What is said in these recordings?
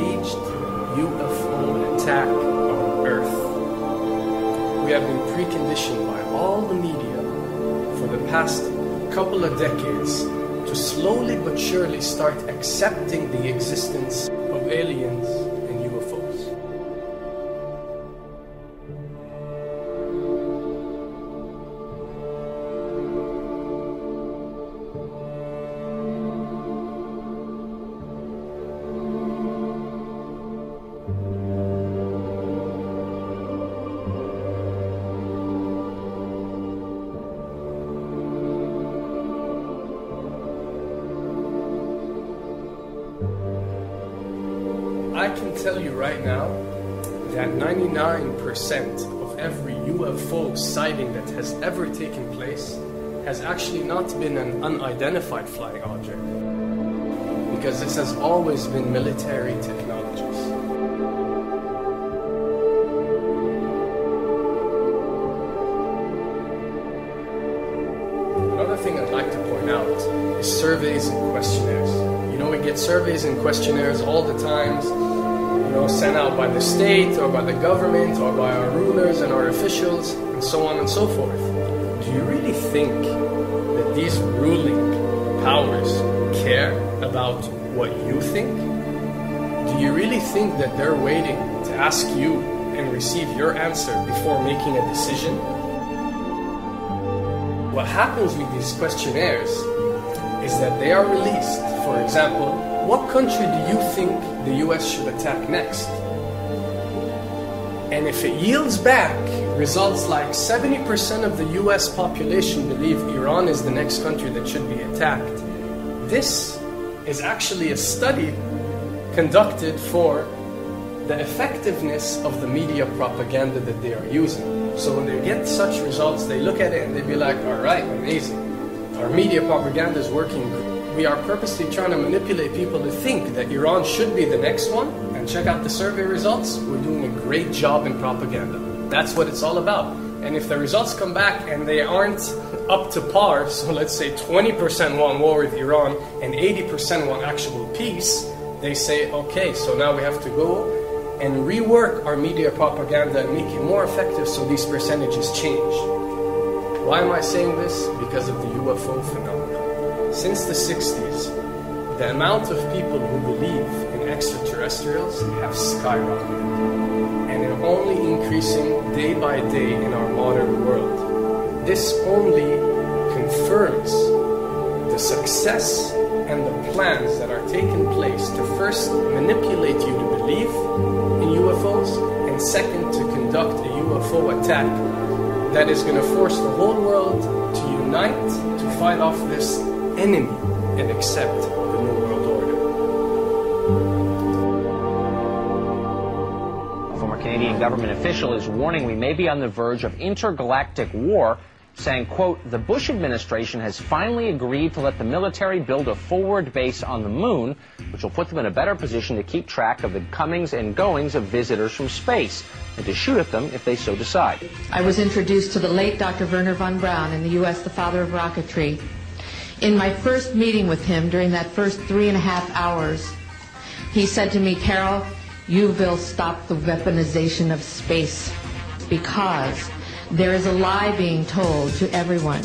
staged UFO attack on Earth. We have been preconditioned by all the media for the past couple of decades to slowly but surely start accepting the existence of aliens and UFOs. I can tell you right now that 99% of every UFO sighting that has ever taken place has actually not been an unidentified flying object, because this has always been military technologies. Another thing I'd like to point out is surveys and questionnaires. You know, we get surveys and questionnaires all the time, sent out by the state or by the government or by our rulers and our officials and so on and so forth. Do you really think that these ruling powers care about what you think? Do you really think that they're waiting to ask you and receive your answer before making a decision? What happens with these questionnaires is that they are released. For example, what country do you think the US should attack next? And if it yields back results like 70% of the US population believe Iran is the next country that should be attacked, this is actually a study conducted for the effectiveness of the media propaganda that they are using. So when they get such results, they look at it and they be like, all right, amazing. Our media propaganda is working. We are purposely trying to manipulate people to think that Iran should be the next one, and check out the survey results. We're doing a great job in propaganda. That's what it's all about. And if the results come back and they aren't up to par, so let's say 20% want war with Iran and 80% want actual peace, they say, okay, so now we have to go and rework our media propaganda and make it more effective so these percentages change. Why am I saying this? Because of the UFO phenomena. Since the 60s, the amount of people who believe in extraterrestrials have skyrocketed, and are only increasing day by day in our modern world. This only confirms the success and the plans that are taking place to first manipulate you to believe in UFOs, and second, to conduct a UFO attack that is going to force the whole world to unite to fight off this enemy and accept the New World Order. A former Canadian government official is warning we may be on the verge of intergalactic war, saying, quote, the Bush administration has finally agreed to let the military build a forward base on the moon, which will put them in a better position to keep track of the comings and goings of visitors from space, and to shoot at them if they so decide. I was introduced to the late Dr. Wernher von Braun, in the U.S., the father of rocketry. In my first meeting with him, during that first 3.5 hours, he said to me, Carol, you will stop the weaponization of space, because there is a lie being told to everyone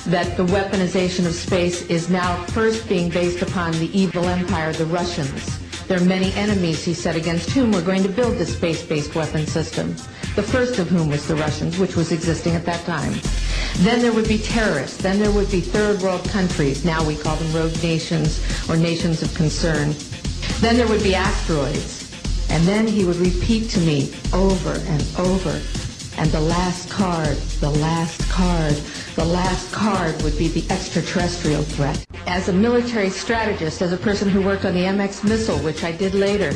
that the weaponization of space is now first being based upon the evil empire, the Russians. There are many enemies, he said, against whom we're going to build this space-based weapon system. The first of whom was the Russians, which was existing at that time. Then there would be terrorists. Then there would be third world countries. Now we call them rogue nations or nations of concern. Then there would be asteroids. And then he would repeat to me over and over. And the last card, the last card, the last card would be the extraterrestrial threat. As a military strategist, as a person who worked on the MX missile, which I did later,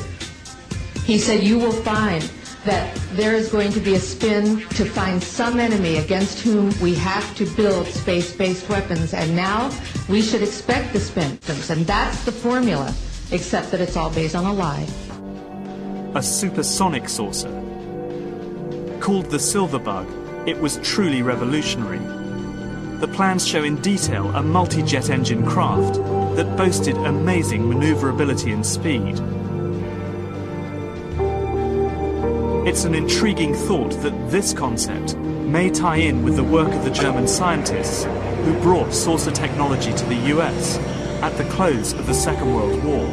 he said, you will find that there is going to be a spin to find some enemy against whom we have to build space-based weapons, and now we should expect the spin. And that's the formula, except that it's all based on a lie. A supersonic saucer. Called the Silver Bug, it was truly revolutionary. The plans show in detail a multi-jet engine craft that boasted amazing maneuverability and speed. It's an intriguing thought that this concept may tie in with the work of the German scientists who brought saucer technology to the US at the close of the Second World War.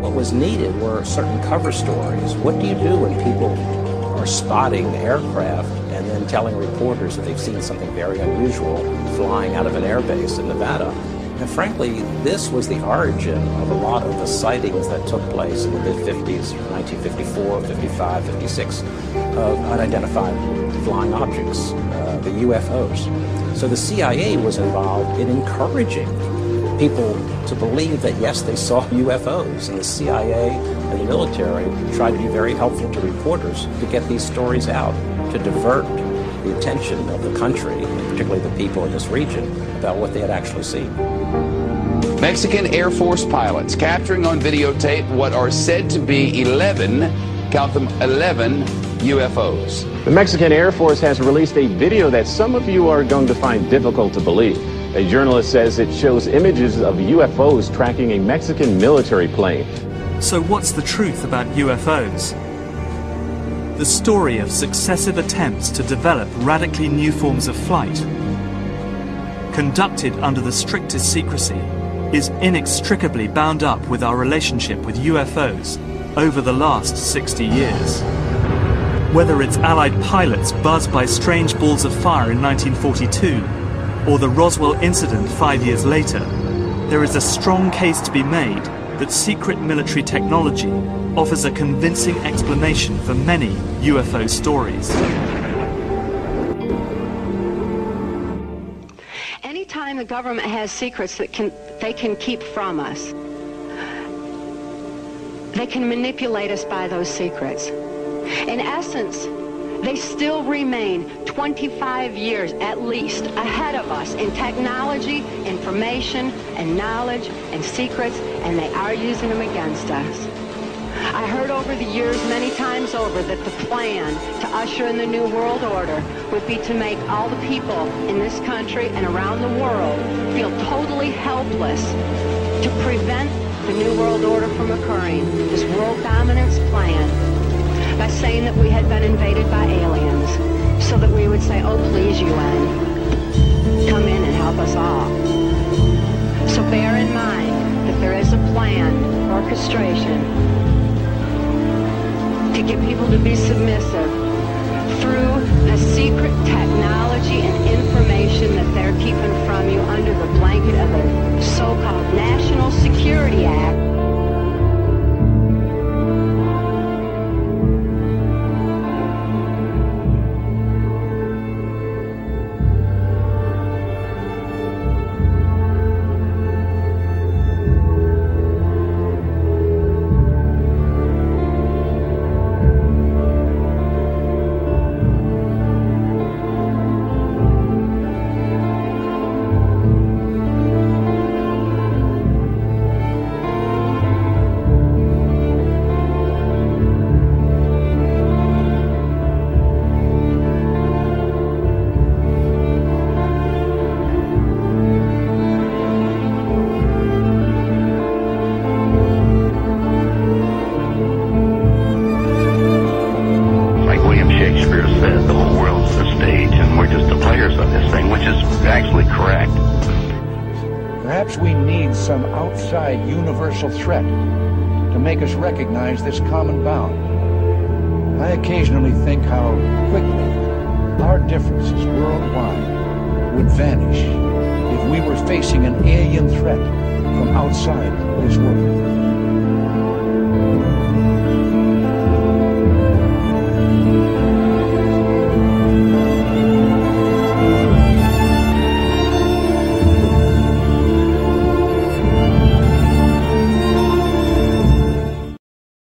What was needed were certain cover stories. What do you do when people are spotting aircraft and then telling reporters that they've seen something very unusual flying out of an airbase in Nevada? And frankly, this was the origin of a lot of the sightings that took place in the mid-50s, 1954, 55, 56, of unidentified flying objects, the UFOs. So the CIA was involved in encouraging people to believe that, yes, they saw UFOs, and the CIA and the military tried to be very helpful to reporters to get these stories out, to divert the attention of the country, and particularly the people in this region, about what they had actually seen. Mexican Air Force pilots capturing on videotape what are said to be 11, count them, 11 UFOs. The Mexican Air Force has released a video that some of you are going to find difficult to believe. A journalist says it shows images of UFOs tracking a Mexican military plane. So what's the truth about UFOs? The story of successive attempts to develop radically new forms of flight, conducted under the strictest secrecy, is inextricably bound up with our relationship with UFOs over the last 60 years. Whether it's Allied pilots buzzed by strange balls of fire in 1942, or the Roswell incident 5 years later, there is a strong case to be made that secret military technology offers a convincing explanation for many UFO stories. Anytime the government has secrets that they can keep from us, they can manipulate us by those secrets. In essence, they still remain 25 years at least ahead of us in technology, information, and knowledge, and secrets, and they are using them against us. I heard over the years many times over that the plan to usher in the New World Order would be to make all the people in this country and around the world feel totally helpless to prevent the New World Order from occurring, this world dominance plan, by saying that we had been invaded by aliens, so that we would say, oh, please, UN, come in and help us all. So bear in mind that there is a planned orchestration to get people to be submissive through the secret technology and information that they're keeping from you under the blanket of the so-called National Security Act. Perhaps we need some outside universal threat to make us recognize this common bound. I occasionally think how quickly our differences worldwide would vanish if we were facing an alien threat from outside this world.